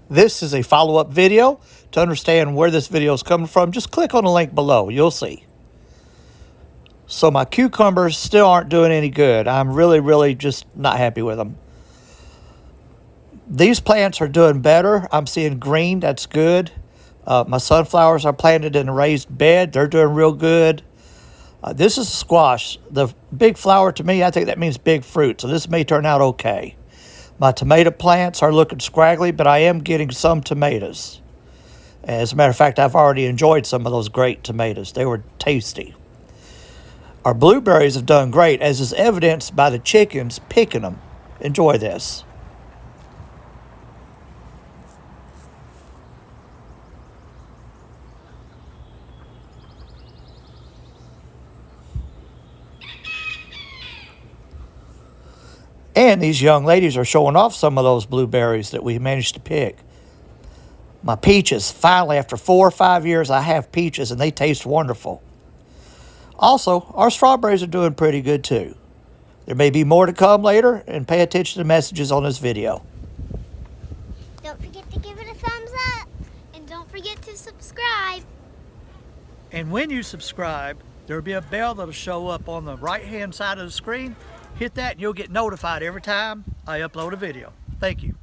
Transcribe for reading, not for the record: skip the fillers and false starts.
This is a follow-up video. To understand where this video is coming from, just click on the link below. You'll see. So my cucumbers still aren't doing any good. I'm really just not happy with them. These plants are doing better. I'm seeing green. That's good. My sunflowers are planted in a raised bed. They're doing real good. This is squash. The big flower to me, I think that means big fruit. So this may turn out okay. My tomato plants are looking scraggly, but I am getting some tomatoes. As a matter of fact, I've already enjoyed some of those great tomatoes. They were tasty. Our blueberries have done great, as is evidenced by the chickens picking them. Enjoy this. And these young ladies are showing off some of those blueberries that we managed to pick. My peaches, finally, after 4 or 5 years, I have peaches, and they taste wonderful. Also, our strawberries are doing pretty good, too. There may be more to come later, and pay attention to the messages on this video. Don't forget to give it a thumbs up, and don't forget to subscribe. And when you subscribe, there will be a bell that will show up on the right-hand side of the screen. Hit that and you'll get notified every time I upload a video. Thank you.